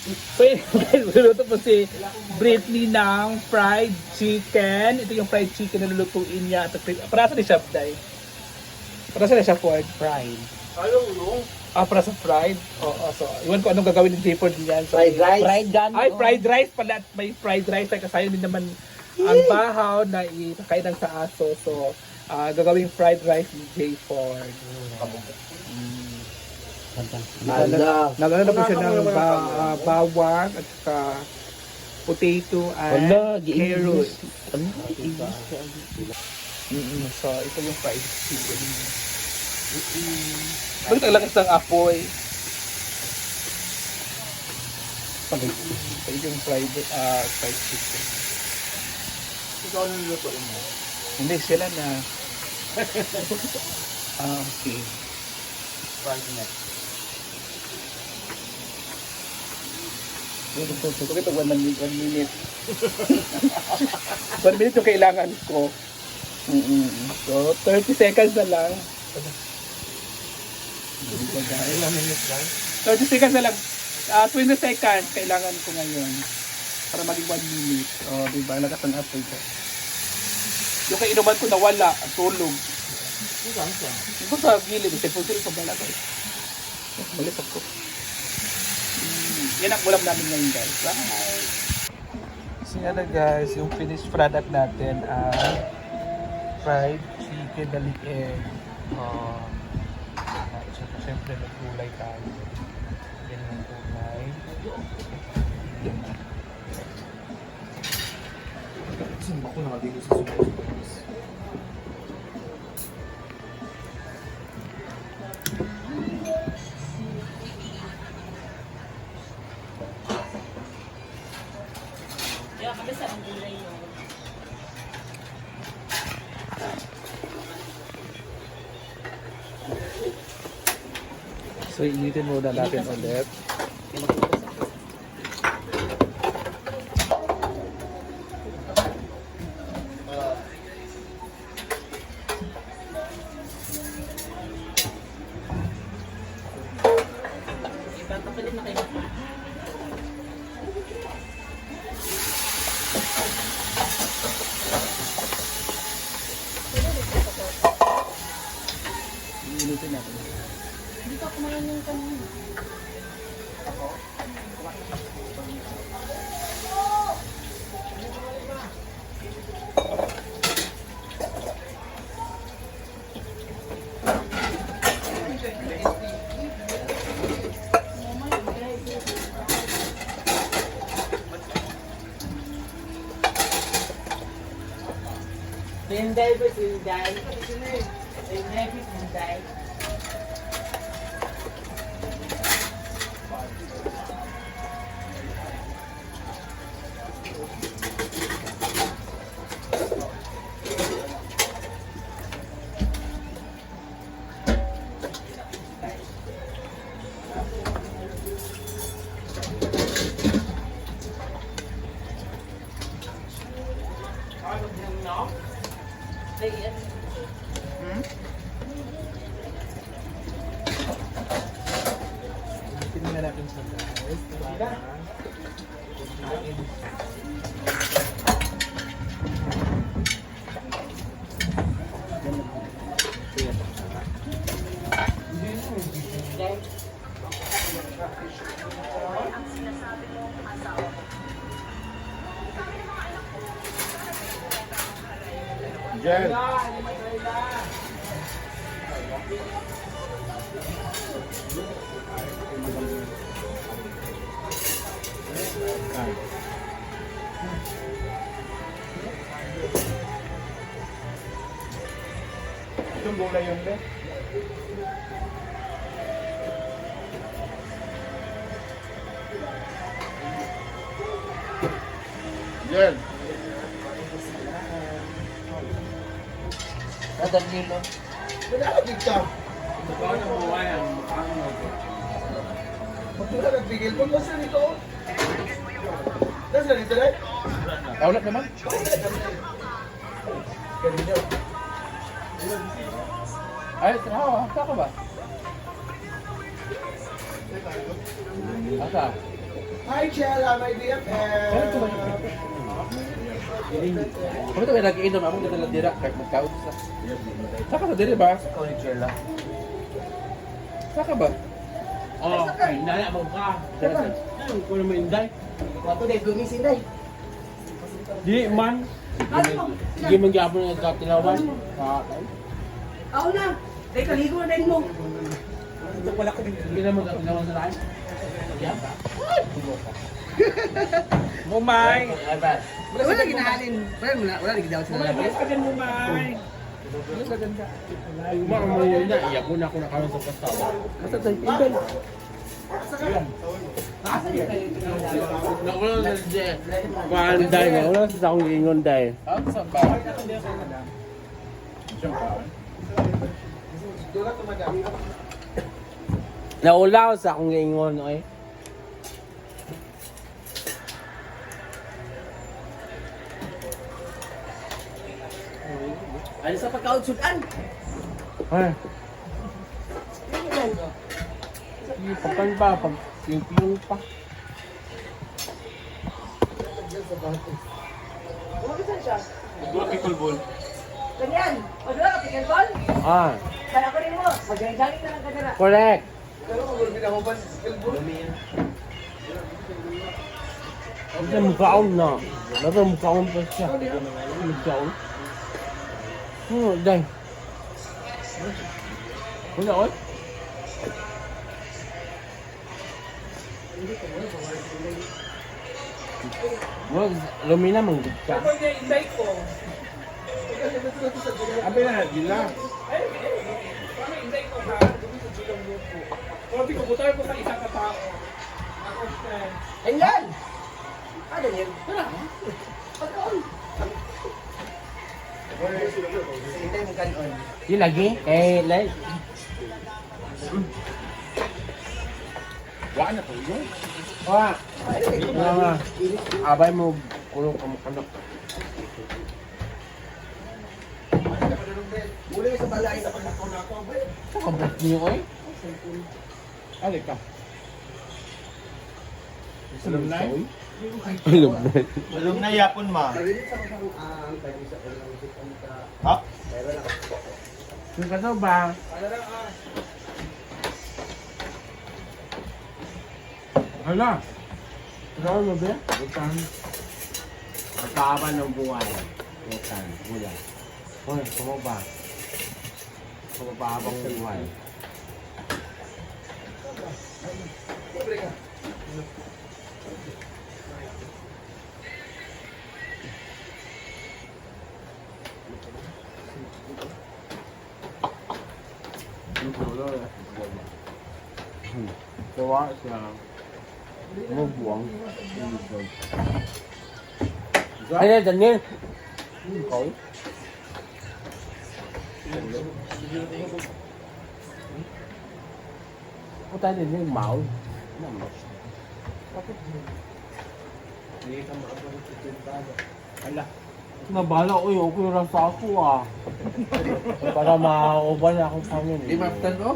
So yun guys, luluto po si Britney ng fried chicken. Ito yung fried chicken na lulutuin niya. Para sa ni Chef Day? Para sa ni Chef Ward? Fried. Para sa fried? Oo, so iwan ko anong gagawin ni Jayford diyan. So, Fried rice. Fried gun. ay, fried rice pala. May fried rice. Kasi din naman ang bahaw na ipakainan sa aso. So, gagawing fried rice ni Jayford. Nagano na po siya ng bawang at saka potato and carrot. So, ito yung fried chicken. Bakit ang lakas ng apoy? Ito yung fried chicken. Ikaw na nilutuin mo. Hindi, sila na. Okay. Fried neck. Ito 1 minute. 1 minute yung kailangan ko. So, 30 seconds na lang. Ilang minutes lang? 30 seconds na lang. 20 seconds kailangan ko ngayon. Para maging 1 minute. O, diba? Lakas ng apoy ko. Yung kainuman ko nawala. Tulog. Ito sa gilid. Cellphone ko bala guys. Balik ako. Yan ang ulam namin ngayon guys. Bye! So yan na guys. Yung finished product natin ay fried chicken na lieg. So, siyempre nagkulay tayo. Yan yung kulay. Saan ako nakaligo sa sumunod? So, initin muna natin ulit. Initin natin. Dito kumain yung kanina. Sinday ba sinday? Sinday ba sinday? Tingnan natin sa guys. Jen. Itong bola yun ba? Jen. Dadang nilo. Pinakabig ka. Baka na mawayan. Magtula nagbigil mo. Nasaan ito? Nasaan ito rin? Aulat naman? Kanina. Ay, hasa ka ba? Asa? Hi, Chella, my BFF. Kami ito may nag-iinom, ako ganda lang dira, kahit magkaon sa. Saka sa diri ba? Ikaw ni Chella. Saka ba? Oo, hinala mo ka. Kung naman inday. Wato dahil gumising dahil. Di man. Di man gyapon nga katilawan. Ako na. Dahil kaligo na din mo. Hindi naman katilawan sa lahat. Mumay! Wala ginahalin. Wala nagdawat sa Mumay, bilis ka dyan, Mumay! Bilis ka dyan ka. Makamuyo na, iyapon ako na karon sa pastawa. Basta tayo, inday. Nakulang na siya. Kuanday na, wala sa akong ingon day. Saan ba? Dula to madam. Naulaw sa akong ingon, oy. Ano sa pagkautsudan? Ay. Pagkan pa, pag yung pa. Ano ba siya? Dula kay Kulbol. Ganyan. Wala ka, piketball? Ah, Kaya ko rin mo. Mag-jogging na lang ka dira. correct. Pero kung gulbin ako ba si Skillboard? Kasi mukhaon na. Pero mukhaon pa siya. Mukhaon. Day. Wala, oy. Wag, lumina manggit ka. Kapag niya inday ko. Abi na, gila. Ay, paano inday ko ha? Dumi sa Julang Lupo. Sabi ko, butar ko sa isang katao. Ako, friend. Ayan! Ano yun? Tara. Pagkaon. Hintay mo kanon. Di lagi? Eh, like. Wala na po yun. Wah. Nga. Abay mo kulong kamukanak. Uli sa balay na pagkakaw na ako. Kabot niyo, oy. Alay ka. Salam na yun. Alam na. Alam na yapon ma. Ha? Yung kaso ba? Hala. Ano mo ba? Bukan. Pagkaaban ng buhay. Bukan. Bula. Hoy, kumo ba? Pagkabang buhay. Gawa siya. Mabuang. Ay, Daniel. Ikaw? Ako tayo din yung mau. Ala. Nabala ko yung okay lang sa ako ah. Para mauban akong family. Di maptan o?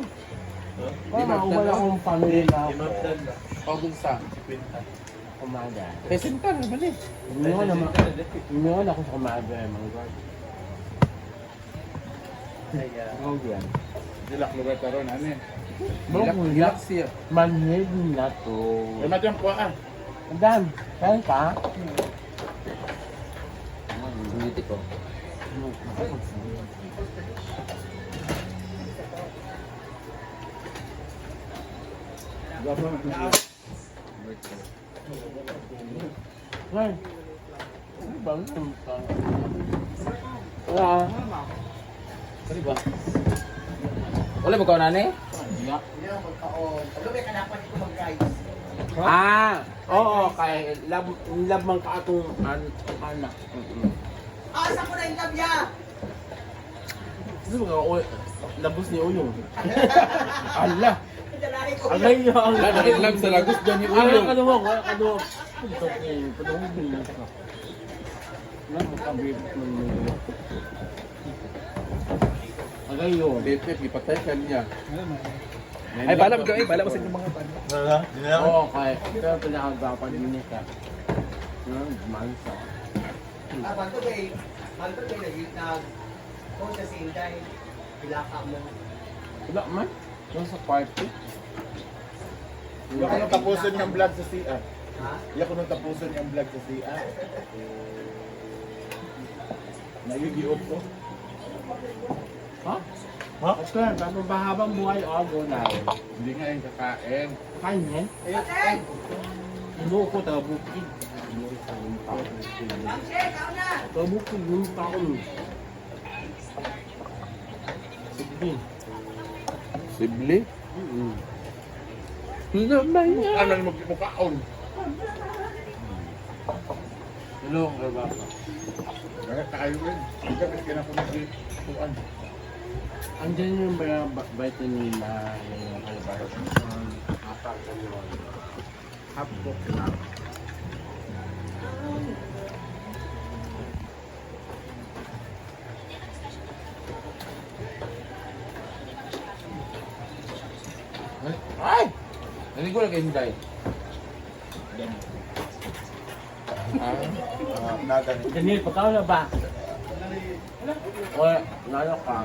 Para mauban akong family na ako. Pagod sa. Umaga. Pesin ka na bali. Iniwan ako sa umaga mga guard. Ikaw yan. Dilak lugar karon ano eh. Hilak siya. Manhid na to. Ay, matiyang kuha ah. Dan, kaya ka? Hindi ko. Ay. Ano ba? Wala. Sorry ba? Wala ba kaw nani? Pagkaon may kanapan ito mag-guys. Ah, oo, kay lab man ka atong anak. Asa ko na yung labya? Gusto mo labos ni Uyong. Ala. Dalahin ko. Agay niyo ang Lab sa lagos dyan yung Ano ulo. kaduwag, kaduwag. Ito kay kaduwag din mo ka. Na makabib man mo. Agay yo. Dete, ipatay ka niya. Ay, bala mo sa inyong mga pan. Oo, kaya. Pero pinakagapan din ka. Mansa. Manto kay nag kung sa Sinday, pilaka mo. Wala man. Doon sa party. Iya ko nung tapusin yung vlog sa CR. Ha? Iya ko nung tapusin yung vlog sa CR. Naigiot ko. Ha? Ha? At kaya, tapos mahabang buhay o go na. Hindi nga yung kakain. Kain yan. Inuko tayo bukid. Tayo bukid, yung taon. Sige. Sibli? Ano yung magkimukaon? Hello, kaya Kaya tayo rin. Hindi ka kinakunan. andyan yung vitamin na yung calibration. Apat ka yun. Hapok na. Ay! Naligo lang kayo Hinday. Nagan. Daniel, pagkaw na ba? Wala, lalo ka.